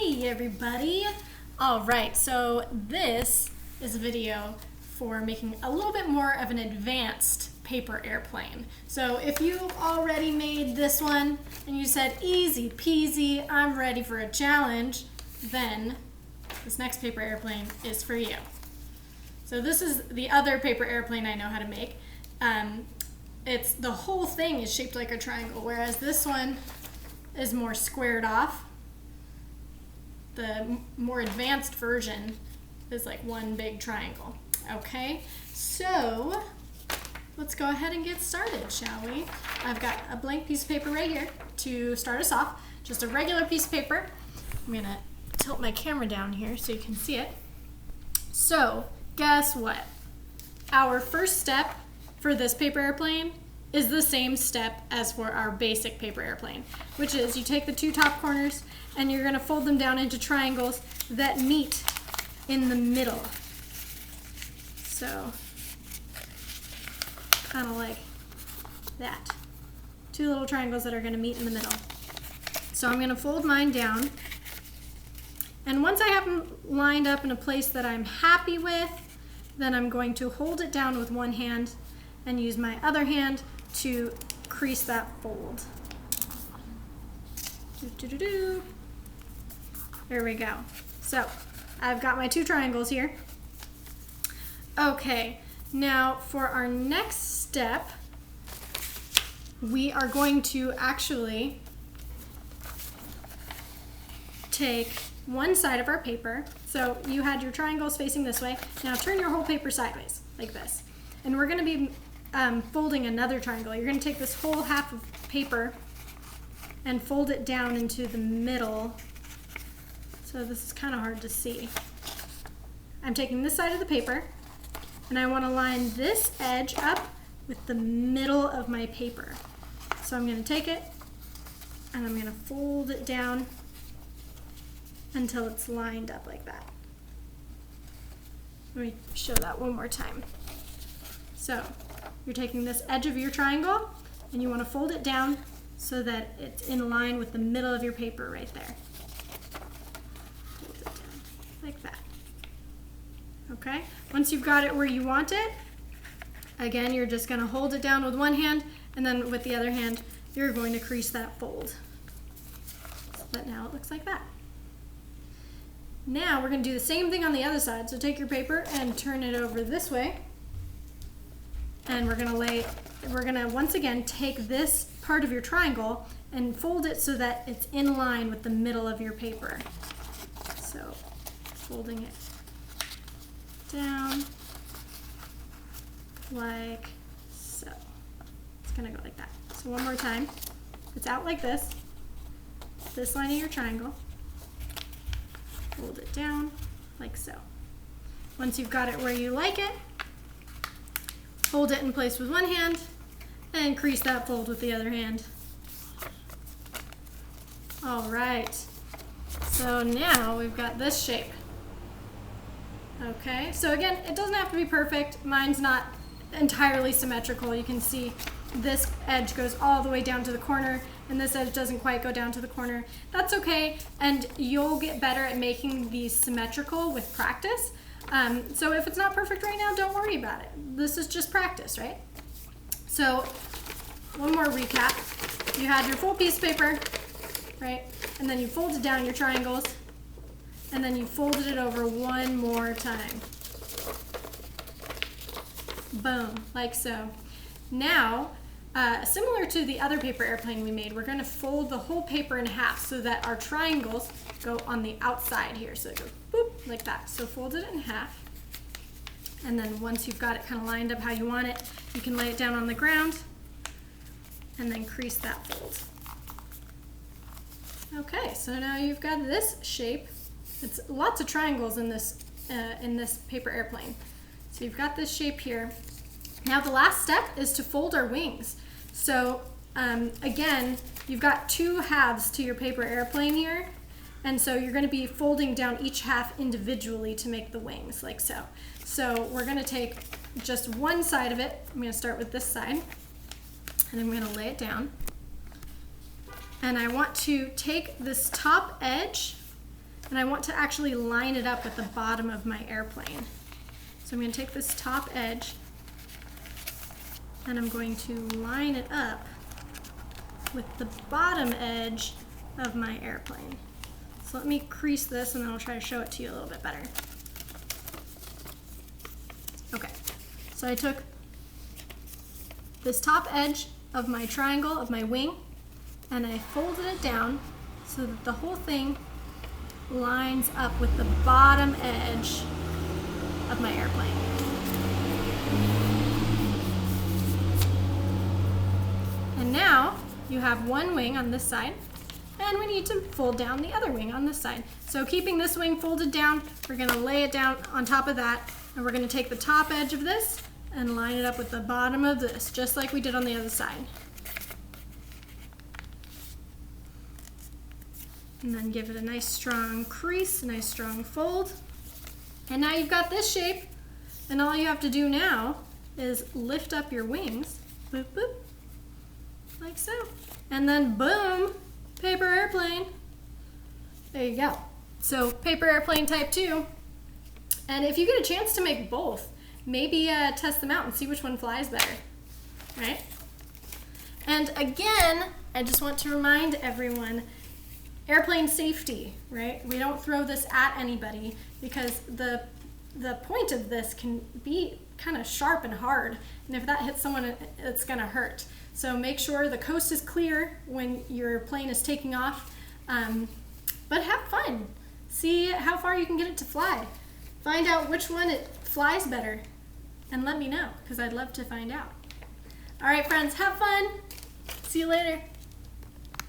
Hey everybody! Alright, so this is a video for making a little bit more of an advanced paper airplane. So if you've already made this one and you said easy peasy, I'm ready for a challenge, then this next paper airplane is for you. So this is the other paper airplane I know how to make. It's the whole thing is shaped like a triangle, whereas this one is more squared off. The more advanced version is like one big triangle. Okay, so let's go ahead and get started, shall we? I've got a blank piece of paper right here to start us off, just a regular piece of paper. I'm gonna tilt my camera down here so you can see it. So guess what? Our first step for this paper airplane is the same step as for our basic paper airplane, which is you take the two top corners and you're going to fold them down into triangles that meet in the middle. So kind of like that. Two little triangles that are going to meet in the middle. So I'm going to fold mine down, and once I have them lined up in a place that I'm happy with, then I'm going to hold it down with one hand and use my other hand to crease that fold. There we go. So I've got my two triangles here. Okay, now for our next step, we are going to actually take one side of our paper. So you had your triangles facing this way. Now turn your whole paper sideways like this. And we're going to be folding another triangle. You're going to take this whole half of paper and fold it down into the middle. So this is kind of hard to see. I'm taking this side of the paper and I want to line this edge up with the middle of my paper. So I'm going to take it and I'm going to fold it down until it's lined up like that. Let me show that one more time. So you're taking this edge of your triangle and you want to fold it down so that it's in line with the middle of your paper right there. Fold it down like that. Okay, once you've got it where you want it, again, you're just going to hold it down with one hand, and then with the other hand, you're going to crease that fold. So that now it looks like that. Now we're going to do the same thing on the other side. So take your paper and turn it over this way. And we're going to once again take this part of your triangle and fold it so that it's in line with the middle of your paper. So folding it down like so. It's going to go like that. So one more time. It's out like this line of your triangle. Fold it down like so. Once you've got it where you like it, hold it in place with one hand and crease that fold with the other hand. All right, so now we've got this shape. Okay, so again, it doesn't have to be perfect. Mine's not entirely symmetrical. You can see this edge goes all the way down to the corner and this edge doesn't quite go down to the corner. That's okay, and you'll get better at making these symmetrical with practice. So if it's not perfect right now, don't worry about it. This is just practice, right? So one more recap. You had your full piece of paper, right? And then you folded down your triangles, and then you folded it over one more time. Boom, like so. Now, similar to the other paper airplane we made, we're going to fold the whole paper in half so that our triangles go on the outside here. So it goes boop, like that. So fold it in half. And then once you've got it kind of lined up how you want it, you can lay it down on the ground and then crease that fold. Okay, so now you've got this shape. It's lots of triangles in this paper airplane. So you've got this shape here. Now the last step is to fold our wings. So again, you've got two halves to your paper airplane here. And so you're going to be folding down each half individually to make the wings, like so. So we're going to take just one side of it. I'm going to start with this side, and I'm going to lay it down. And I want to take this top edge and I want to actually line it up with the bottom of my airplane. So I'm going to take this top edge and I'm going to line it up with the bottom edge of my airplane. So let me crease this and then I'll try to show it to you a little bit better. Okay, so I took this top edge of my triangle of my wing and I folded it down so that the whole thing lines up with the bottom edge of my airplane. And now you have one wing on this side, and we need to fold down the other wing on this side. So keeping this wing folded down, we're going to lay it down on top of that, and we're going to take the top edge of this and line it up with the bottom of this, just like we did on the other side. And then give it a nice strong crease, a nice strong fold. And now you've got this shape, and all you have to do now is lift up your wings, boop, boop, like so. And then boom, paper airplane. There you go. So paper airplane type 2. And if you get a chance to make both, maybe test them out and see which one flies better, right? And again, I just want to remind everyone, airplane safety, right? We don't throw this at anybody because the point of this can be kind of sharp and hard, and if that hits someone, it's gonna hurt. So make sure the coast is clear when your plane is taking off, but have fun. See how far you can get it to fly. Find out which one it flies better, and let me know, because I'd love to find out. All right, friends, have fun. See you later.